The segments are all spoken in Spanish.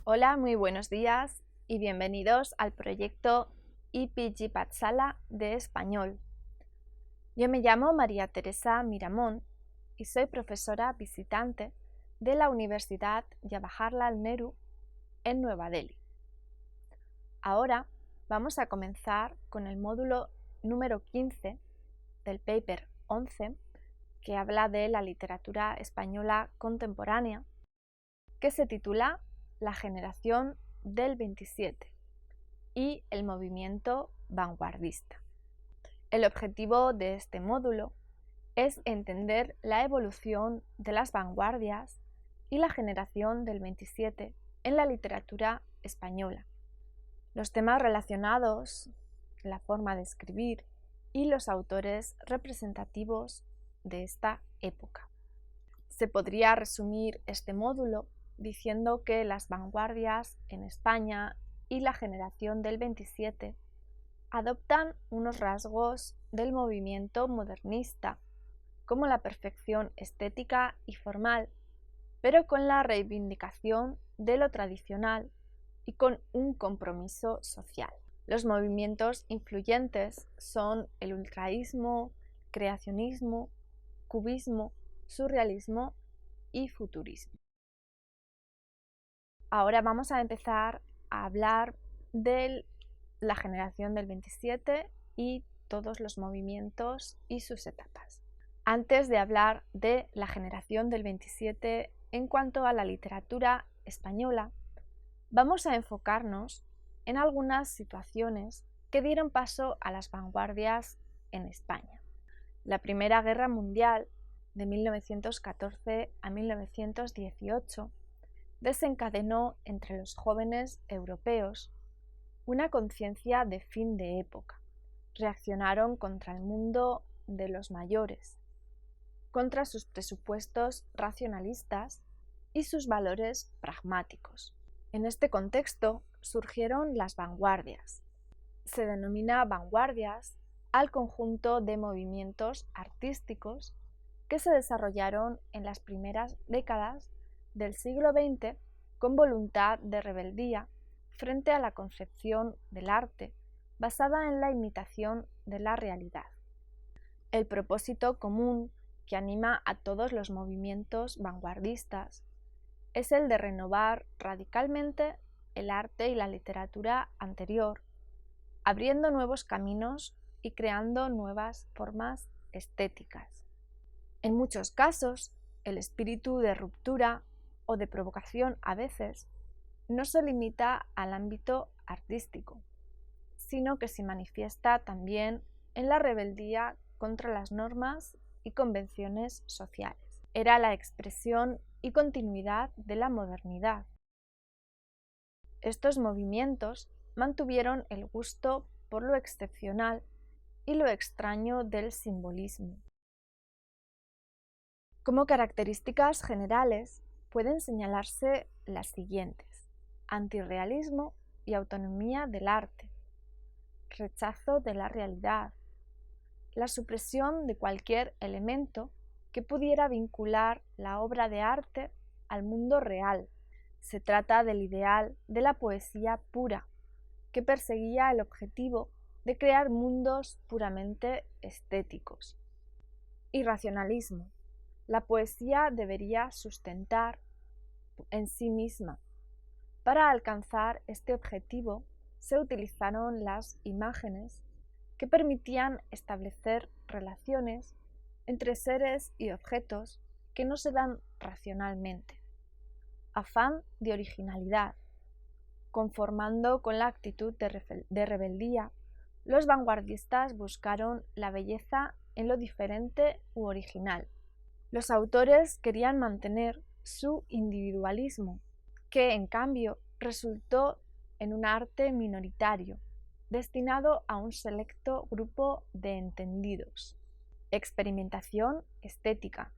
Hola, muy buenos días y bienvenidos al proyecto IPG Patsala de español. Yo me llamo María Teresa Miramón y soy profesora visitante de la Universidad Jawaharlal Nehru en Nueva Delhi. Ahora vamos a comenzar con el módulo número 15 del paper 11 que habla de la literatura española contemporánea, que se titula La generación del 27 y el movimiento vanguardista. El objetivo de este módulo es entender la evolución de las vanguardias y la generación del 27 en la literatura española. Los temas relacionados, la forma de escribir y los autores representativos de esta época. Se podría resumir este módulo diciendo que las vanguardias en España y la generación del 27 adoptan unos rasgos del movimiento modernista, como la perfección estética y formal, pero con la reivindicación de lo tradicional y con un compromiso social. Los movimientos influyentes son el ultraísmo, creacionismo, cubismo, surrealismo y futurismo. Ahora vamos a empezar a hablar de la generación del 27 y todos los movimientos y sus etapas. Antes de hablar de la generación del 27 en cuanto a la literatura española, vamos a enfocarnos en algunas situaciones que dieron paso a las vanguardias en España. La Primera Guerra Mundial, de 1914 a 1918, desencadenó entre los jóvenes europeos una conciencia de fin de época. Reaccionaron contra el mundo de los mayores, contra sus presupuestos racionalistas y sus valores pragmáticos. En este contexto surgieron las vanguardias. Se denomina vanguardias al conjunto de movimientos artísticos que se desarrollaron en las primeras décadas del siglo XX con voluntad de rebeldía frente a la concepción del arte basada en la imitación de la realidad. El propósito común que anima a todos los movimientos vanguardistas es el de renovar radicalmente el arte y la literatura anterior, abriendo nuevos caminos y creando nuevas formas estéticas. En muchos casos, el espíritu de ruptura o de provocación a veces no se limita al ámbito artístico, sino que se manifiesta también en la rebeldía contra las normas y convenciones sociales. Era la expresión y continuidad de la modernidad. Estos movimientos mantuvieron el gusto por lo excepcional y lo extraño del simbolismo. Como características generales pueden señalarse las siguientes: antirrealismo y autonomía del arte, rechazo de la realidad, la supresión de cualquier elemento que pudiera vincular la obra de arte al mundo real. Se trata del ideal de la poesía pura, que perseguía el objetivo de crear mundos puramente estéticos. Irracionalismo. La poesía debería sustentar en sí misma. Para alcanzar este objetivo se utilizaron las imágenes que permitían establecer relaciones entre seres y objetos que no se dan racionalmente. Afán de originalidad. Conformando con la actitud de rebeldía, los vanguardistas buscaron la belleza en lo diferente u original. Los autores querían mantener su individualismo, que en cambio resultó en un arte minoritario, destinado a un selecto grupo de entendidos. Experimentación estética.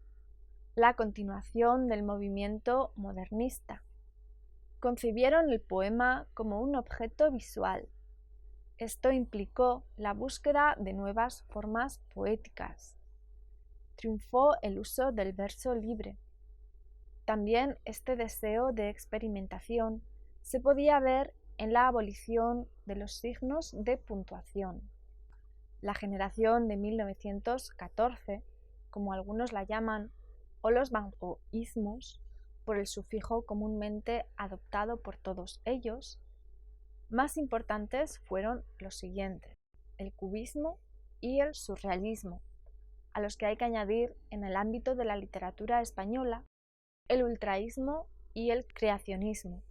La continuación del movimiento modernista. Concibieron el poema como un objeto visual. Esto implicó la búsqueda de nuevas formas poéticas. Triunfó el uso del verso libre. También este deseo de experimentación se podía ver en la abolición de los signos de puntuación. La generación de 1914, como algunos la llaman, o los vangoísmos, por el sufijo comúnmente adoptado por todos ellos, más importantes fueron los siguientes: el cubismo y el surrealismo, a los que hay que añadir en el ámbito de la literatura española el ultraísmo y el creacionismo.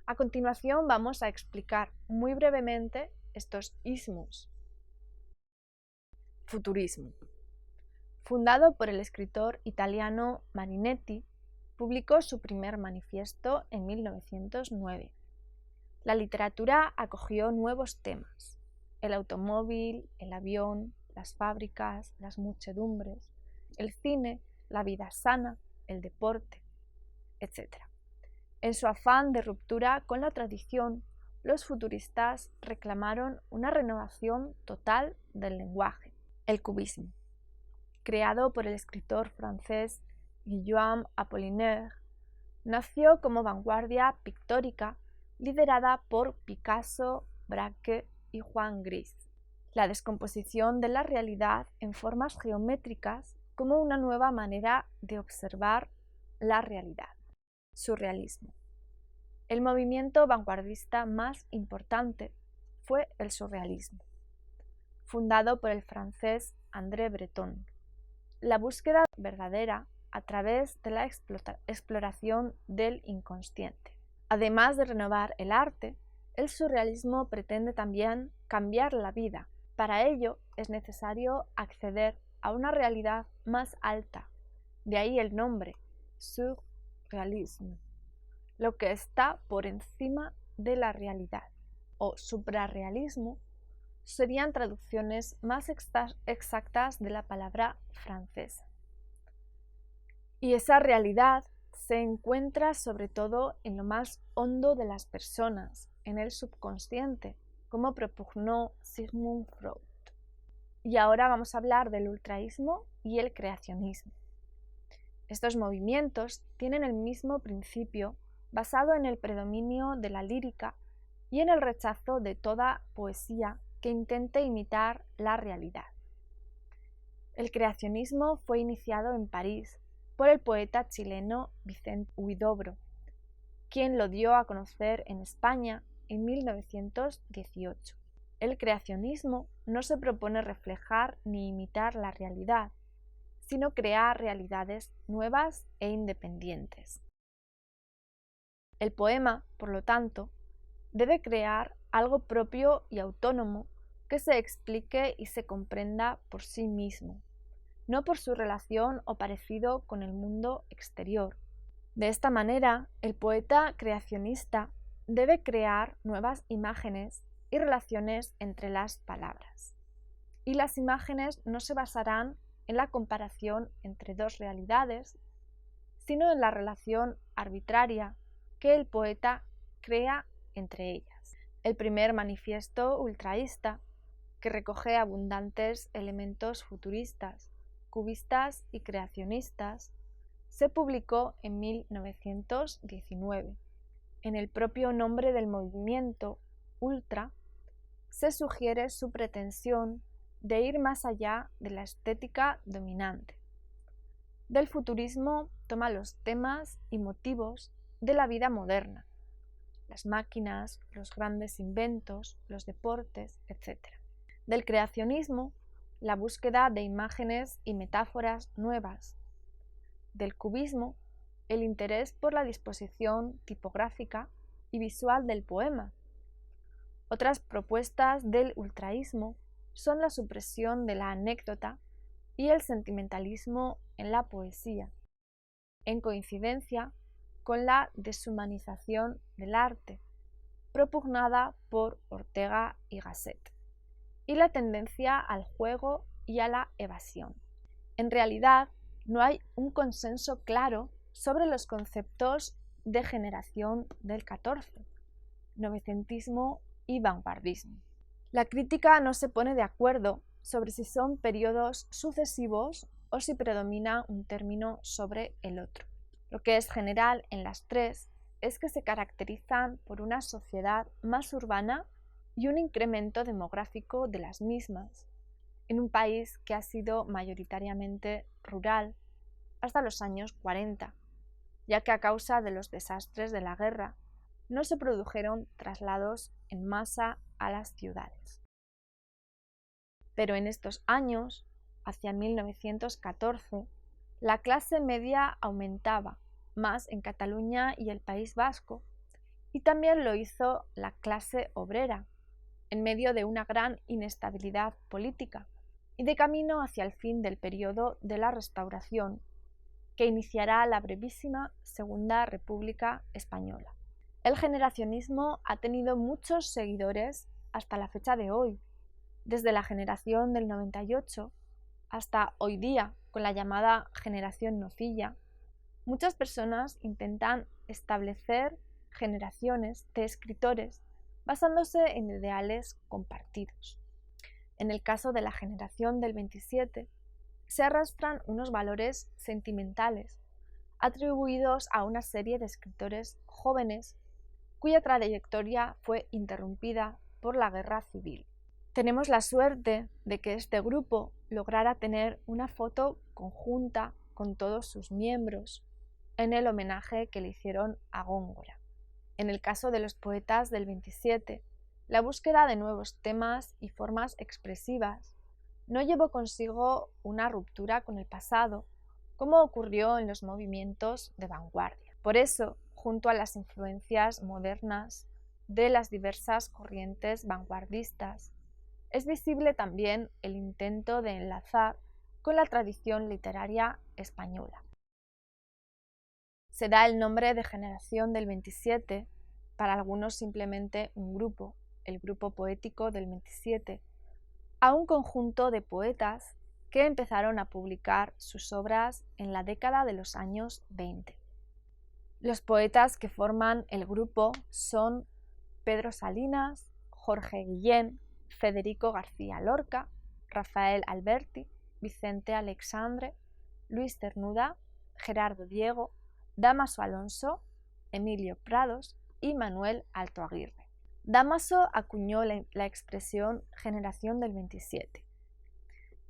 A continuación vamos a explicar muy brevemente estos ismos. Futurismo. Fundado por el escritor italiano Marinetti, publicó su primer manifiesto en 1909. La literatura acogió nuevos temas: el automóvil, el avión, las fábricas, las muchedumbres, el cine, la vida sana, el deporte, etc. En su afán de ruptura con la tradición, los futuristas reclamaron una renovación total del lenguaje. El cubismo, creado por el escritor francés Guillaume Apollinaire, nació como vanguardia pictórica liderada por Picasso, Braque y Juan Gris. La descomposición de la realidad en formas geométricas como una nueva manera de observar la realidad. Surrealismo. El movimiento vanguardista más importante fue el surrealismo, fundado por el francés André Breton. La búsqueda verdadera a través de la exploración del inconsciente. Además de renovar el arte, el surrealismo pretende también cambiar la vida. Para ello es necesario acceder a una realidad más alta, de ahí el nombre, surrealismo, lo que está por encima de la realidad, o suprarrealismo, serían traducciones más exactas de la palabra francesa. Y esa realidad se encuentra sobre todo en lo más hondo de las personas, en el subconsciente, como propugnó Sigmund Freud. Y ahora vamos a hablar del ultraísmo y el creacionismo. Estos movimientos tienen el mismo principio, basado en el predominio de la lírica y en el rechazo de toda poesía que intente imitar la realidad. El creacionismo fue iniciado en París por el poeta chileno Vicente Huidobro, quien lo dio a conocer en España en 1918. El creacionismo no se propone reflejar ni imitar la realidad, sino crear realidades nuevas e independientes. El poema, por lo tanto, debe crear algo propio y autónomo que se explique y se comprenda por sí mismo, no por su relación o parecido con el mundo exterior. De esta manera, el poeta creacionista debe crear nuevas imágenes y relaciones entre las palabras. Y las imágenes no se basarán en la comparación entre dos realidades, sino en la relación arbitraria que el poeta crea entre ellas. El primer manifiesto ultraísta, que recoge abundantes elementos futuristas, cubistas y creacionistas, se publicó en 1919. En el propio nombre del movimiento, ultra, se sugiere su pretensión de ir más allá de la estética dominante. Del futurismo toma los temas y motivos de la vida moderna, las máquinas, los grandes inventos, los deportes, etc. Del creacionismo, la búsqueda de imágenes y metáforas nuevas. Del cubismo, el interés por la disposición tipográfica y visual del poema. Otras propuestas del ultraísmo son la supresión de la anécdota y el sentimentalismo en la poesía, en coincidencia con la deshumanización del arte, propugnada por Ortega y Gasset, y la tendencia al juego y a la evasión. En realidad, no hay un consenso claro sobre los conceptos de generación del XIV, novecentismo y vanguardismo. La crítica no se pone de acuerdo sobre si son periodos sucesivos o si predomina un término sobre el otro. Lo que es general en las tres es que se caracterizan por una sociedad más urbana y un incremento demográfico de las mismas, en un país que ha sido mayoritariamente rural hasta los años 40, ya que a causa de los desastres de la guerra no se produjeron traslados en masa a las ciudades. Pero en estos años, hacia 1914, la clase media aumentaba más en Cataluña y el País Vasco, y también lo hizo la clase obrera, en medio de una gran inestabilidad política y de camino hacia el fin del periodo de la Restauración, que iniciará la brevísima Segunda República Española. El generacionismo ha tenido muchos seguidores hasta la fecha de hoy, desde la generación del 98 hasta hoy día, con la llamada generación nocilla. Muchas personas intentan establecer generaciones de escritores basándose en ideales compartidos. En el caso de la generación del 27, se arrastran unos valores sentimentales atribuidos a una serie de escritores jóvenes cuya trayectoria fue interrumpida por la guerra civil. Tenemos la suerte de que este grupo lograra tener una foto conjunta con todos sus miembros en el homenaje que le hicieron a Góngora. En el caso de los poetas del 27, la búsqueda de nuevos temas y formas expresivas no llevó consigo una ruptura con el pasado, como ocurrió en los movimientos de vanguardia. Por eso, junto a las influencias modernas de las diversas corrientes vanguardistas, es visible también el intento de enlazar con la tradición literaria española. Se da el nombre de generación del 27, para algunos simplemente un grupo, el grupo poético del 27, a un conjunto de poetas que empezaron a publicar sus obras en la década de los años 20. Los poetas que forman el grupo son Pedro Salinas, Jorge Guillén, Federico García Lorca, Rafael Alberti, Vicente Alexandre, Luis Cernuda, Gerardo Diego, Dámaso Alonso, Emilio Prados y Manuel Alto Aguirre. Dámaso acuñó la expresión generación del 27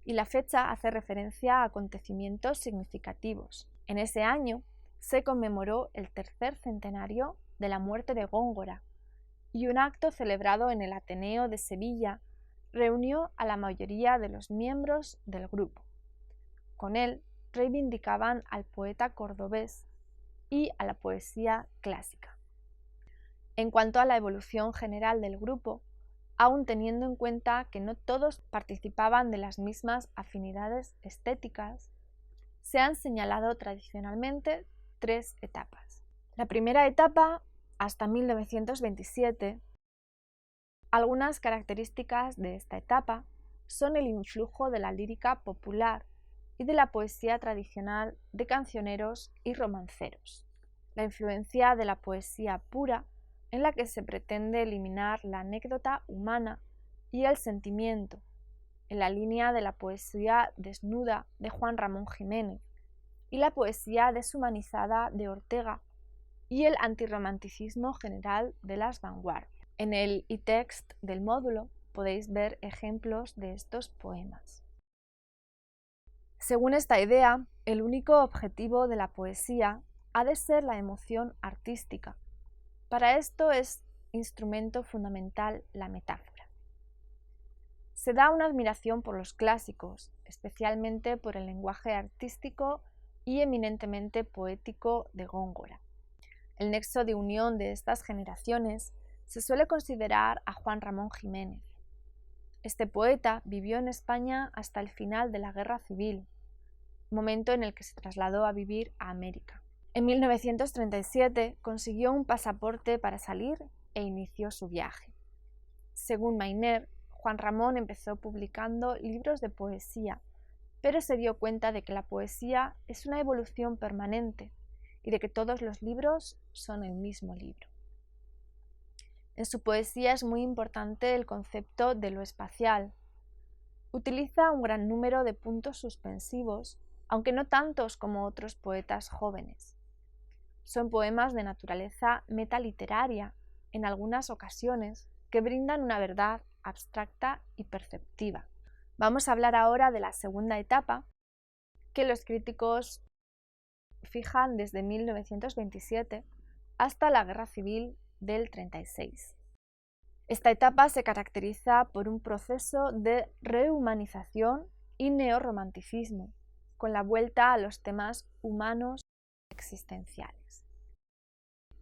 y la fecha hace referencia a acontecimientos significativos. En ese año se conmemoró el tercer centenario de la muerte de Góngora y un acto celebrado en el Ateneo de Sevilla reunió a la mayoría de los miembros del grupo. Con él reivindicaban al poeta cordobés y a la poesía clásica. En cuanto a la evolución general del grupo, aun teniendo en cuenta que no todos participaban de las mismas afinidades estéticas, se han señalado tradicionalmente tres etapas. La primera etapa, hasta 1927, algunas características de esta etapa son el influjo de la lírica popular y de la poesía tradicional de cancioneros y romanceros, la influencia de la poesía pura, en la que se pretende eliminar la anécdota humana y el sentimiento, en la línea de la poesía desnuda de Juan Ramón Jiménez y la poesía deshumanizada de Ortega y el antirromanticismo general de las vanguardias. En el e-text del módulo podéis ver ejemplos de estos poemas. Según esta idea, el único objetivo de la poesía ha de ser la emoción artística. Para esto es instrumento fundamental la metáfora. Se da una admiración por los clásicos, especialmente por el lenguaje artístico y eminentemente poético de Góngora. El nexo de unión de estas generaciones se suele considerar a Juan Ramón Jiménez. Este poeta vivió en España hasta el final de la Guerra Civil, momento en el que se trasladó a vivir a América. En 1937 consiguió un pasaporte para salir e inició su viaje. Según Mainer, Juan Ramón empezó publicando libros de poesía, pero se dio cuenta de que la poesía es una evolución permanente y de que todos los libros son el mismo libro. En su poesía es muy importante el concepto de lo espacial. Utiliza un gran número de puntos suspensivos, aunque no tantos como otros poetas jóvenes. Son poemas de naturaleza metaliteraria, en algunas ocasiones, que brindan una verdad abstracta y perceptiva. Vamos a hablar ahora de la segunda etapa, que los críticos fijan desde 1927 hasta la Guerra Civil del 36. Esta etapa se caracteriza por un proceso de rehumanización y neorromanticismo, con la vuelta a los temas humanos existenciales.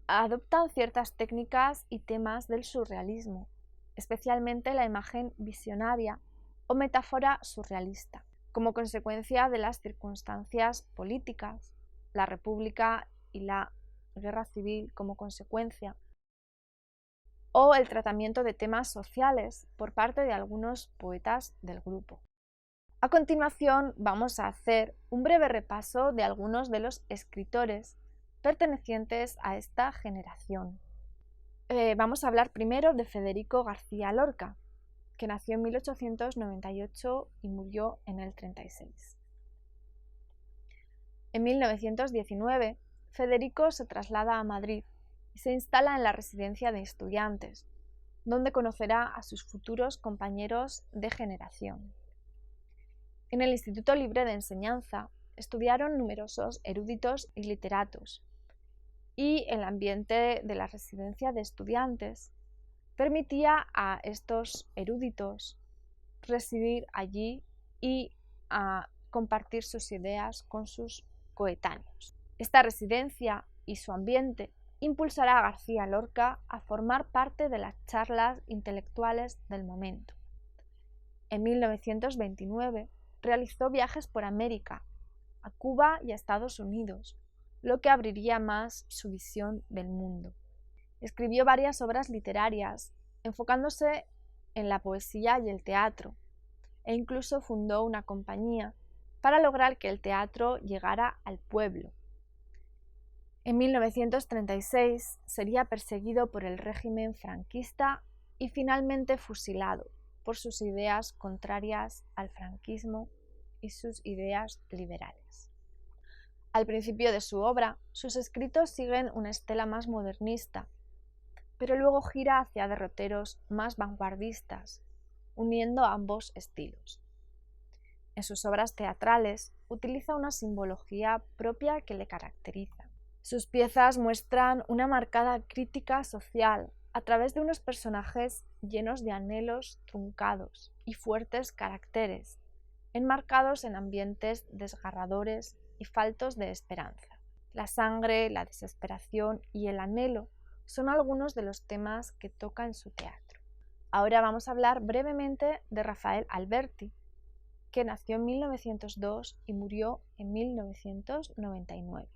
Adoptan ciertas técnicas y temas del surrealismo, especialmente la imagen visionaria o metáfora surrealista, como consecuencia de las circunstancias políticas, la República y la Guerra Civil como consecuencia, o el tratamiento de temas sociales por parte de algunos poetas del grupo. A continuación vamos a hacer un breve repaso de algunos de los escritores pertenecientes a esta generación. Vamos a hablar primero de Federico García Lorca, que nació en 1898 y murió en el 36. En 1919, Federico se traslada a Madrid y se instala en la residencia de estudiantes, donde conocerá a sus futuros compañeros de generación. En el Instituto Libre de Enseñanza estudiaron numerosos eruditos y literatos, y el ambiente de la residencia de estudiantes permitía a estos eruditos residir allí y compartir sus ideas con sus coetáneos. Esta residencia y su ambiente impulsará a García Lorca a formar parte de las charlas intelectuales del momento. En 1929 realizó viajes por América, a Cuba y a Estados Unidos, lo que abriría más su visión del mundo. Escribió varias obras literarias, enfocándose en la poesía y el teatro, e incluso fundó una compañía para lograr que el teatro llegara al pueblo. En 1936 sería perseguido por el régimen franquista y finalmente fusilado por sus ideas contrarias al franquismo y sus ideas liberales. Al principio de su obra, sus escritos siguen una estela más modernista, pero luego gira hacia derroteros más vanguardistas, uniendo ambos estilos. En sus obras teatrales utiliza una simbología propia que le caracteriza. Sus piezas muestran una marcada crítica social a través de unos personajes llenos de anhelos truncados y fuertes caracteres, enmarcados en ambientes desgarradores y faltos de esperanza. La sangre, la desesperación y el anhelo son algunos de los temas que toca en su teatro. Ahora vamos a hablar brevemente de Rafael Alberti, que nació en 1902 y murió en 1999.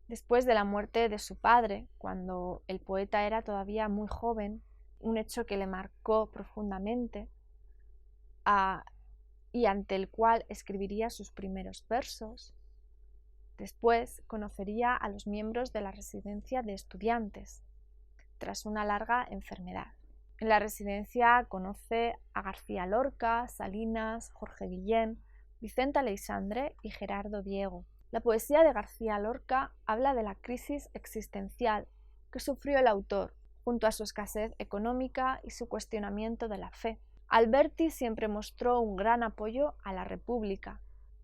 Después de la muerte de su padre, cuando el poeta era todavía muy joven, un hecho que le marcó profundamente y ante el cual escribiría sus primeros versos, después conocería a los miembros de la residencia de estudiantes, tras una larga enfermedad. En la residencia conoce a García Lorca, Salinas, Jorge Guillén, Vicente Aleixandre y Gerardo Diego. La poesía de García Lorca habla de la crisis existencial que sufrió el autor, junto a su escasez económica y su cuestionamiento de la fe. Alberti siempre mostró un gran apoyo a la República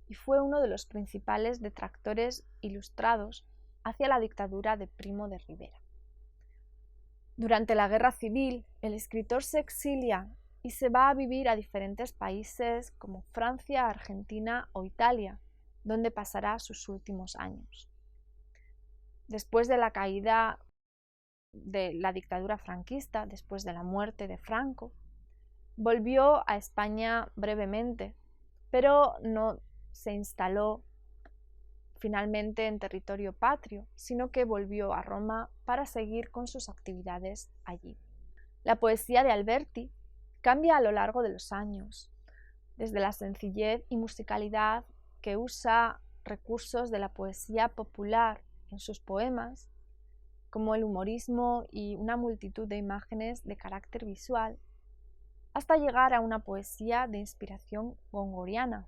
y fue uno de los principales detractores ilustrados hacia la dictadura de Primo de Rivera. Durante la Guerra Civil, el escritor se exilia y se va a vivir a diferentes países como Francia, Argentina o Italia, donde pasará sus últimos años. Después de la caída de la dictadura franquista, después de la muerte de Franco, volvió a España brevemente, pero no se instaló finalmente en territorio patrio, sino que volvió a Roma para seguir con sus actividades allí. La poesía de Alberti cambia a lo largo de los años, desde la sencillez y musicalidad que usa recursos de la poesía popular en sus poemas, como el humorismo y una multitud de imágenes de carácter visual, hasta llegar a una poesía de inspiración gongoriana.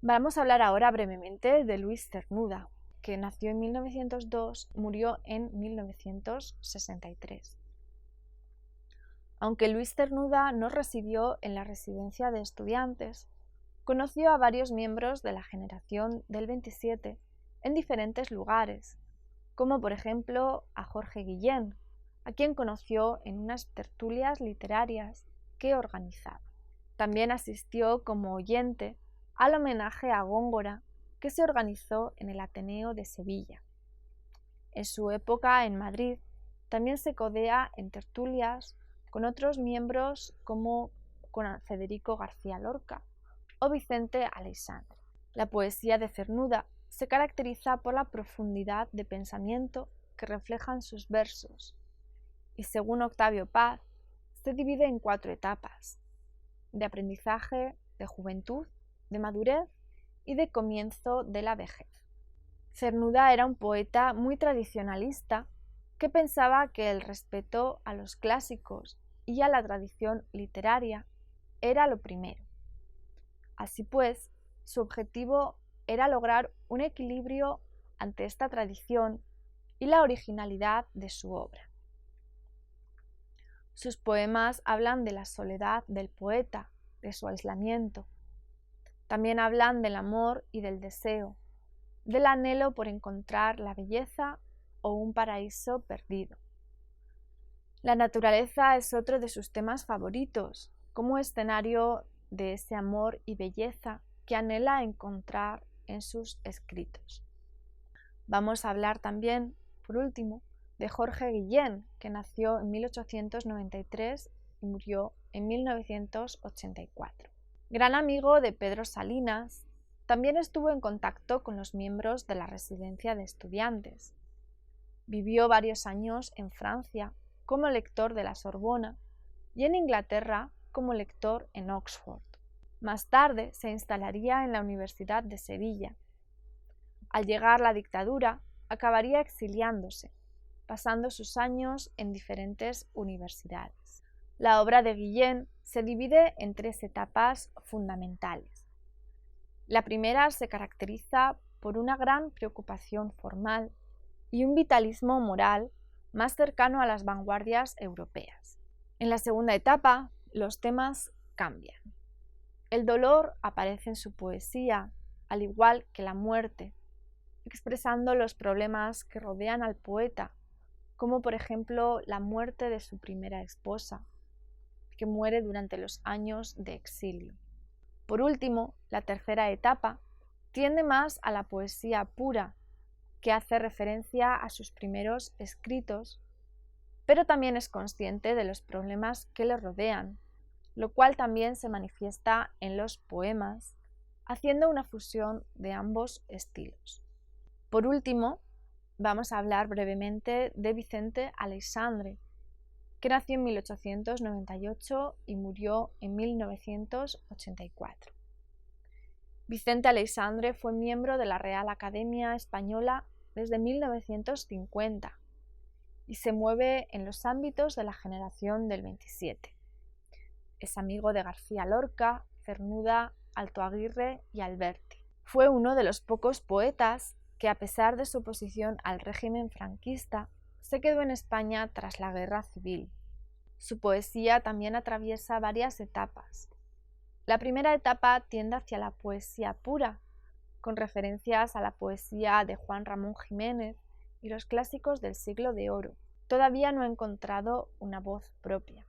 Vamos a hablar ahora brevemente de Luis Cernuda, que nació en 1902, murió en 1963. Aunque Luis Cernuda no residió en la residencia de estudiantes, conoció a varios miembros de la generación del 27 en diferentes lugares, como por ejemplo a Jorge Guillén, a quien conoció en unas tertulias literarias que organizaba. También asistió como oyente al homenaje a Góngora que se organizó en el Ateneo de Sevilla. En su época en Madrid también se codea en tertulias con otros miembros como con Federico García Lorca o Vicente Aleixandre. La poesía de Cernuda se caracteriza por la profundidad de pensamiento que reflejan sus versos y, según Octavio Paz, se divide en 4 etapas: de aprendizaje, de juventud, de madurez y de comienzo de la vejez. Cernuda era un poeta muy tradicionalista que pensaba que el respeto a los clásicos y a la tradición literaria era lo primero. Así pues, su objetivo era lograr un equilibrio ante esta tradición y la originalidad de su obra. Sus poemas hablan de la soledad del poeta, de su aislamiento. También hablan del amor y del deseo, del anhelo por encontrar la belleza o un paraíso perdido. La naturaleza es otro de sus temas favoritos, como escenario de ese amor y belleza que anhela encontrar en sus escritos. Vamos a hablar también, por último, de Jorge Guillén, que nació en 1893 y murió en 1984. Gran amigo de Pedro Salinas, también estuvo en contacto con los miembros de la residencia de estudiantes. Vivió varios años en Francia como lector de la Sorbona y en Inglaterra como lector en Oxford. Más tarde se instalaría en la Universidad de Sevilla. Al llegar la dictadura, acabaría exiliándose, pasando sus años en diferentes universidades. La obra de Guillén se divide en 3 etapas fundamentales. La primera se caracteriza por una gran preocupación formal y un vitalismo moral más cercano a las vanguardias europeas. En la segunda etapa, los temas cambian. El dolor aparece en su poesía, al igual que la muerte, expresando los problemas que rodean al poeta, como por ejemplo la muerte de su primera esposa, que muere durante los años de exilio. Por último, la tercera etapa tiende más a la poesía pura, que hace referencia a sus primeros escritos, pero también es consciente de los problemas que le rodean, lo cual también se manifiesta en los poemas, haciendo una fusión de ambos estilos. Por último, vamos a hablar brevemente de Vicente Aleixandre, que nació en 1898 y murió en 1984. Vicente Aleixandre fue miembro de la Real Academia Española desde 1950 y se mueve en los ámbitos de la generación del 27. Es amigo de García Lorca, Cernuda, Alto Aguirre y Alberti. Fue uno de los pocos poetas que, a pesar de su oposición al régimen franquista, se quedó en España tras la Guerra Civil. Su poesía también atraviesa varias etapas. La primera etapa tiende hacia la poesía pura, con referencias a la poesía de Juan Ramón Jiménez y los clásicos del Siglo de Oro. Todavía no ha encontrado una voz propia.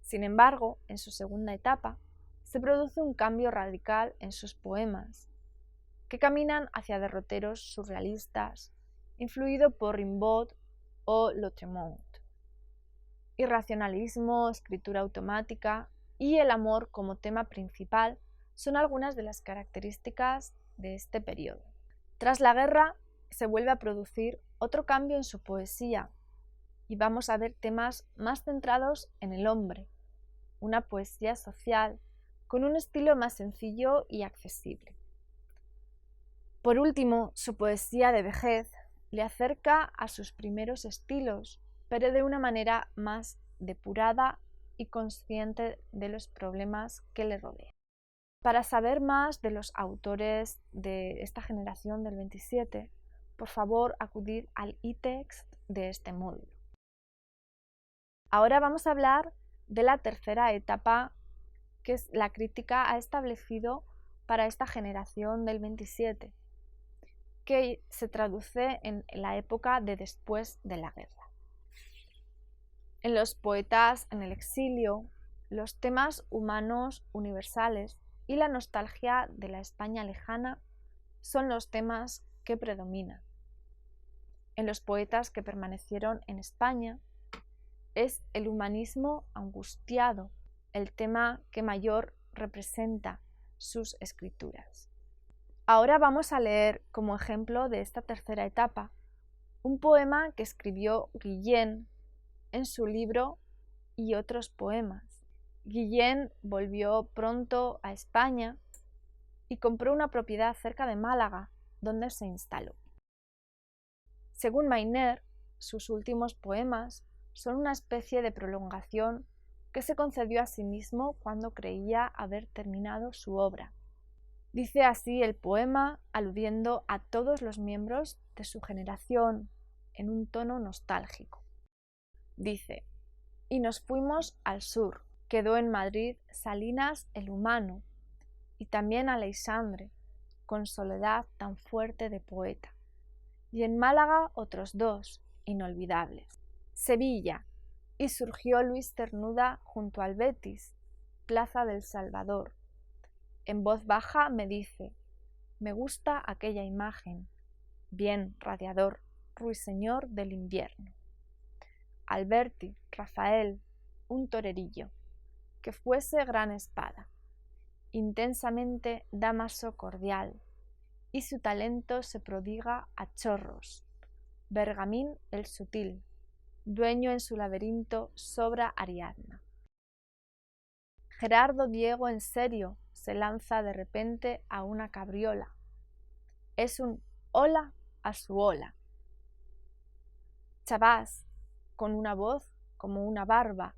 Sin embargo, en su segunda etapa, se produce un cambio radical en sus poemas, que caminan hacia derroteros surrealistas, influido por Rimbaud o Lautréamont. Irracionalismo, escritura automática y el amor como tema principal son algunas de las características de este periodo. Tras la guerra, se vuelve a producir otro cambio en su poesía y vamos a ver temas más centrados en el hombre, una poesía social con un estilo más sencillo y accesible. Por último, su poesía de vejez le acerca a sus primeros estilos, pero de una manera más depurada y consciente de los problemas que le rodean. Para saber más de los autores de esta generación del 27, por favor acudid al e-text de este módulo. Ahora vamos a hablar de la tercera etapa que la crítica ha establecido para esta generación del 27, que se traduce en la época de después de la guerra. En los poetas en el exilio, los temas humanos universales y la nostalgia de la España lejana son los temas que predominan. En los poetas que permanecieron en España, es el humanismo angustiado el tema que mayor representa sus escrituras. Ahora vamos a leer como ejemplo de esta tercera etapa un poema que escribió Guillén en su libro Y otros poemas. Guillén volvió pronto a España y compró una propiedad cerca de Málaga, donde se instaló. Según Mayner, sus últimos poemas son una especie de prolongación que se concedió a sí mismo cuando creía haber terminado su obra. Dice así el poema, aludiendo a todos los miembros de su generación en un tono nostálgico. Dice: y nos fuimos al sur, quedó en Madrid Salinas el humano, y también Aleixandre, con soledad tan fuerte de poeta, y en Málaga otros dos, inolvidables. Sevilla, y surgió Luis Cernuda junto al Betis, Plaza del Salvador. En voz baja me dice: me gusta aquella imagen, bien radiador, ruiseñor del invierno. Alberti, Rafael, un torerillo, que fuese gran espada, intensamente damaso cordial, y su talento se prodiga a chorros. Bergamín el sutil, dueño en su laberinto sobra Ariadna. Gerardo Diego en serio se lanza de repente a una cabriola. Es un hola a su ola. Chabás, con una voz como una barba,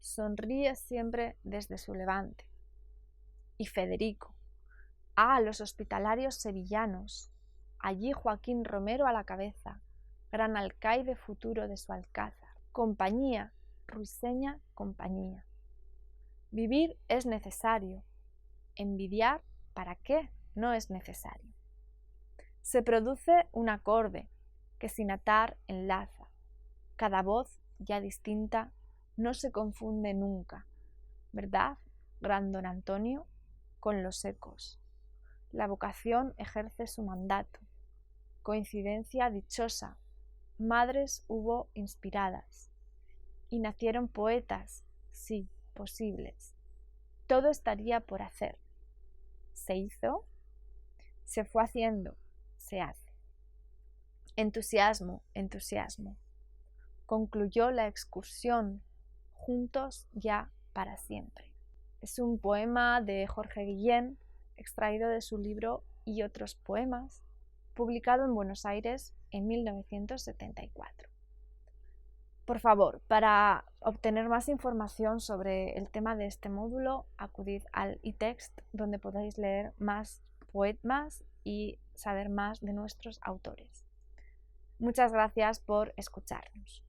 sonríe siempre desde su levante. Y Federico, a los hospitalarios sevillanos, allí Joaquín Romero a la cabeza, gran alcaide futuro de su alcázar. Compañía, ruiseña compañía. Vivir es necesario, envidiar, ¿para qué? No es necesario. Se produce un acorde que sin atar enlaza. Cada voz, ya distinta, no se confunde nunca, ¿verdad, gran don Antonio? Con los ecos. La vocación ejerce su mandato. Coincidencia dichosa, madres hubo inspiradas. Y nacieron poetas, sí, posibles. Todo estaría por hacer. ¿Se hizo? Se fue haciendo, se hace. Entusiasmo, entusiasmo. Concluyó la excursión, juntos ya para siempre. Es un poema de Jorge Guillén, extraído de su libro Y otros poemas, publicado en Buenos Aires en 1974. Por favor, para obtener más información sobre el tema de este módulo, acudid al e-text, donde podéis leer más poemas y saber más de nuestros autores. Muchas gracias por escucharnos.